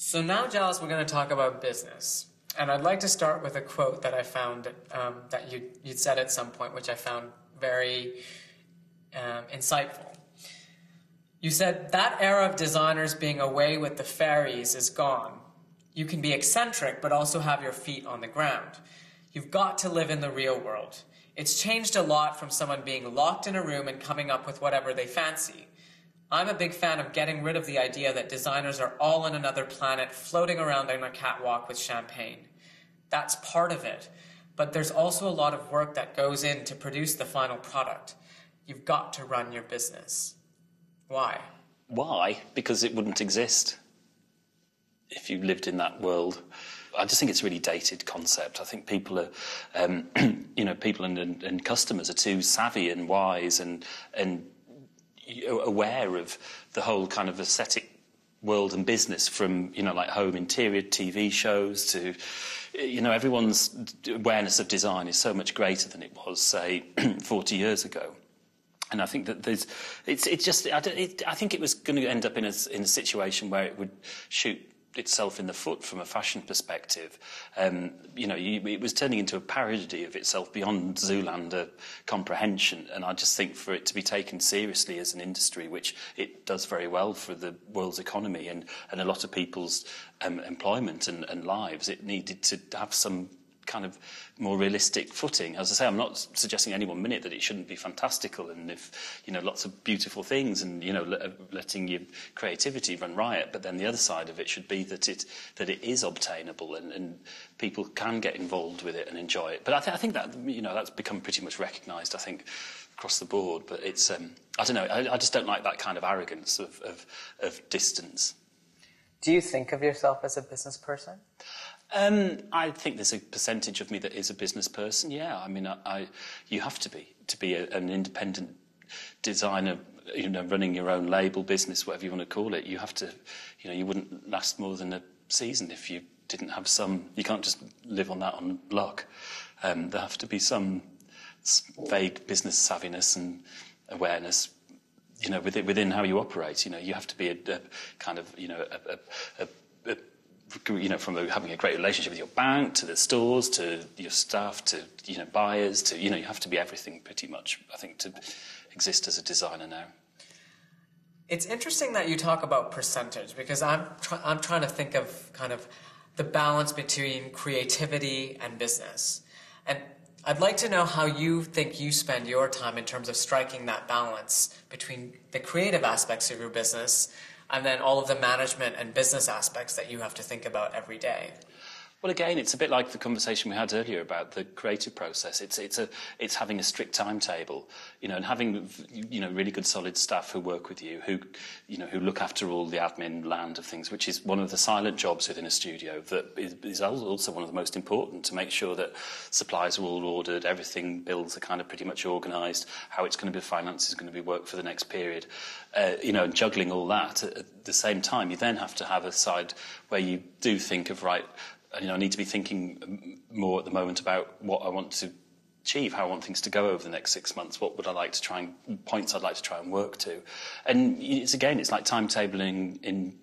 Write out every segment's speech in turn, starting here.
So now, Giles, we're going to talk about business. And I'd like to start with a quote that I found that you'd said at some point, which I found very insightful. You said, "That era of designers being away with the fairies is gone. You can be eccentric, but also have your feet on the ground. You've got to live in the real world. It's changed a lot from someone being locked in a room and coming up with whatever they fancy. I'm a big fan of getting rid of the idea that designers are all on another planet floating around on a catwalk with champagne. That's part of it, but there's also a lot of work that goes in to produce the final product. You've got to run your business." Why? Why? Because it wouldn't exist if you lived in that world. I just think it's a really dated concept. I think people are, people and customers are too savvy and wise and aware of the whole kind of aesthetic world and business, from like home interior TV shows to everyone's awareness of design is so much greater than it was, say, 40 years ago. And I think that I think it was going to end up in a situation where it would shoot itself in the foot from a fashion perspective. It was turning into a parody of itself beyond Zoolander comprehension, and I just think for it to be taken seriously as an industry, which it does very well for the world's economy and a lot of people's employment and lives, it needed to have some kind of more realistic footing. As I say, I'm not suggesting any 1 minute that it shouldn't be fantastical and if lots of beautiful things and letting your creativity run riot, but then the other side of it should be that it is obtainable and people can get involved with it and enjoy it. But I think that that's become pretty much recognised, I think, across the board. But it's I don't know, I just don't like that kind of arrogance of distance. Do you think of yourself as a business person? I think there's a percentage of me that is a business person. Yeah, I mean, you have to be an independent designer, running your own label business, whatever you want to call it. You have to, you wouldn't last more than a season if you didn't have some. You can't just live on that on luck. There have to be some vague business savviness and awareness, within how you operate. You have to be a kind of, from having a great relationship with your bank, to the stores, to your staff, to, buyers, to, you have to be everything pretty much, I think, to exist as a designer now. It's interesting that you talk about percentage, because I'm trying to think of kind of the balance between creativity and business. And I'd like to know how you think you spend your time in terms of striking that balance between the creative aspects of your business and then all of the management and business aspects that you have to think about every day. Well, again, it's a bit like the conversation we had earlier about the creative process. It's having a strict timetable, and having really good solid staff who work with you, who look after all the admin land of things, which is one of the silent jobs within a studio that is also one of the most important, to make sure that supplies are all ordered, everything, bills are kind of pretty much organised, how it's going to be financed is going to be worked for the next period, and juggling all that at the same time. You then have to have a side where you do think of, right, I need to be thinking more at the moment about what I want to achieve, how I want things to go over the next 6 months, what would I like to try and points I'd like to try and work to. And it's like timetabling in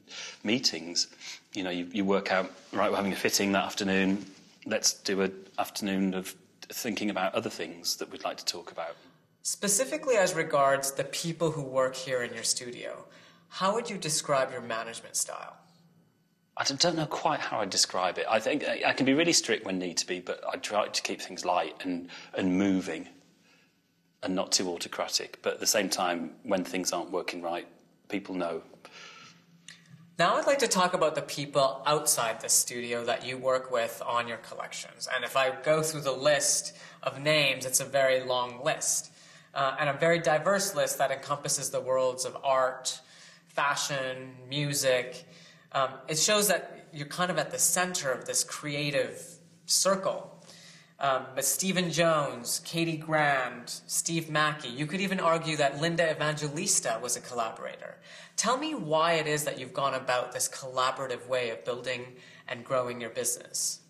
meetings. You work out, right, we're having a fitting that afternoon, let's do an afternoon of thinking about other things that we'd like to talk about. Specifically as regards the people who work here in your studio, how would you describe your management style? I don't know quite how I'd describe it. I think I can be really strict when need to be, but I try to keep things light and moving and not too autocratic. But at the same time, when things aren't working right, people know. Now I'd like to talk about the people outside the studio that you work with on your collections. And if I go through the list of names, it's a very long list. And a very diverse list that encompasses the worlds of art, fashion, music. It shows that you're kind of at the center of this creative circle. But Stephen Jones, Katie Grand, Steve Mackey, you could even argue that Linda Evangelista was a collaborator. Tell me why it is that you've gone about this collaborative way of building and growing your business.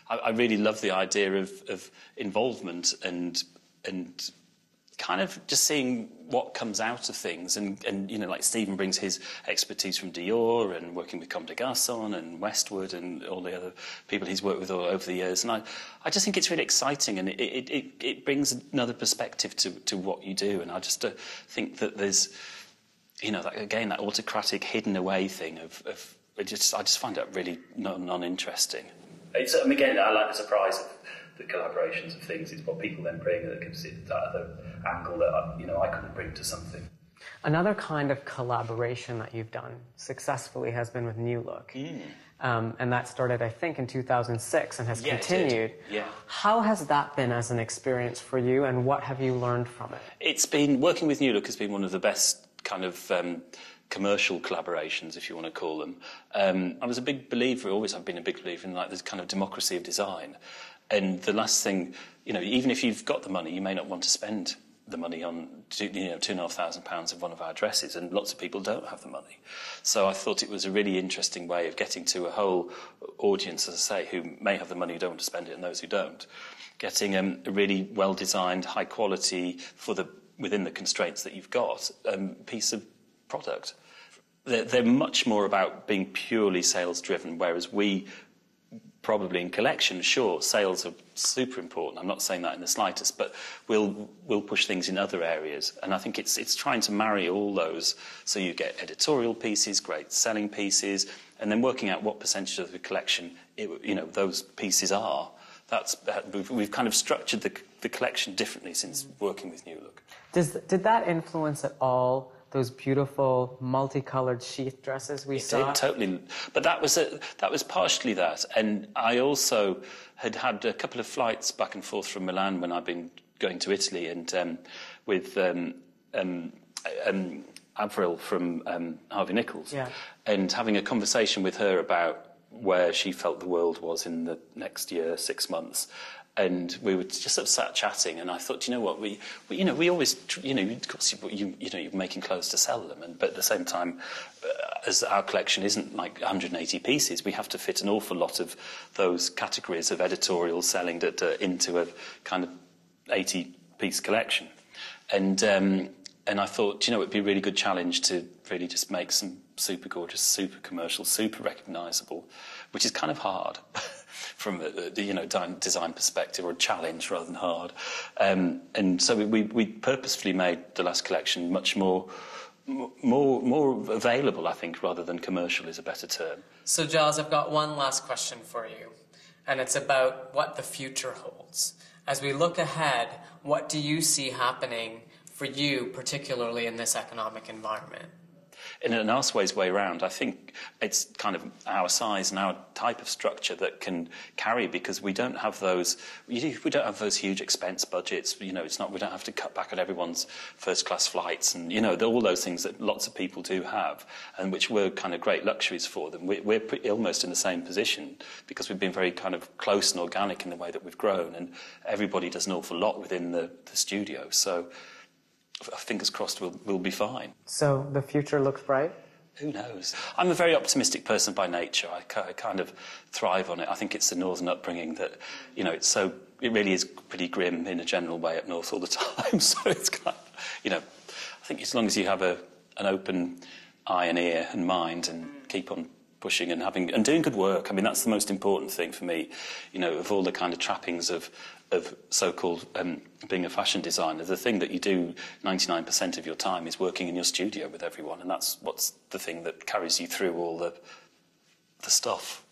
I really love the idea of involvement and kind of just seeing what comes out of things, and you know, like Stephen brings his expertise from Dior and working with Comme des Garçons and Westwood and all the other people he's worked with all over the years, and I just think it's really exciting, and it brings another perspective to what you do, and I just think that there's, you know, that autocratic, hidden away thing of I just find that really non-interesting. It's, again, I like the surprise of the collaborations of things. It's what people then bring that gives it that other angle that I couldn't bring to something. Another kind of collaboration that you've done successfully has been with New Look. And that started, I think, in 2006 and has continued. Yeah. How has that been as an experience for you, and what have you learned from it? It's been, working with New Look has been one of the best kind of commercial collaborations, if you want to call them. I was a big believer, always have been a big believer in like this kind of democracy of design. And the last thing, you know, even if you've got the money, you may not want to spend the money on £2,500 of one of our dresses, and lots of people don't have the money. So I thought it was a really interesting way of getting to a whole audience, as I say, who may have the money, who don't want to spend it, and those who don't. Getting a really well-designed, high quality, within the constraints that you've got, piece of product. They're much more about being purely sales-driven, whereas we probably in collection, sure, sales are super important. I'm not saying that in the slightest, but we'll push things in other areas. And I think it's trying to marry all those so you get editorial pieces, great selling pieces, and then working out what percentage of the collection those pieces are. We've kind of structured the collection differently since working with New Look. Did that influence at all those beautiful multicolored sheath dresses we saw? It did, totally. But that was partially that. And I also had a couple of flights back and forth from Milan when I've been going to Italy, and with Avril from Harvey Nichols, and having a conversation with her about where she felt the world was in the next year, 6 months. And we were just sort of sat chatting, and I thought, you know what, we always, of course, you're making clothes to sell them, but at the same time, as our collection isn't like 180 pieces, we have to fit an awful lot of those categories of editorial selling into a kind of 80-piece collection. And I thought, it'd be a really good challenge to really just make some super gorgeous, super commercial, super recognisable, which is kind of hard. From a design perspective, or a challenge rather than hard. And so we purposefully made the last collection much more available, I think, rather than commercial is a better term. So, Giles, I've got one last question for you, and it's about what the future holds. As we look ahead, what do you see happening for you, particularly in this economic environment? In a nice way around, I think it's kind of our size and our type of structure that can carry, because we don't have those huge expense budgets. We don't have to cut back on everyone's first class flights, and all those things that lots of people do have, and which were kind of great luxuries for them. We're almost in the same position because we've been very kind of close and organic in the way that we've grown, and everybody does an awful lot within the studio. So, fingers crossed, we'll be fine. So the future looks bright? Who knows? I'm a very optimistic person by nature. I kind of thrive on it. I think it's the northern upbringing that, it really is pretty grim in a general way up north all the time. So it's kind of, I think as long as you have an open eye and ear and mind and keep on pushing and doing good work. I mean, that's the most important thing for me, of all the kind of trappings of so-called being a fashion designer. The thing that you do 99% of your time is working in your studio with everyone, and that's what's the thing that carries you through all the stuff.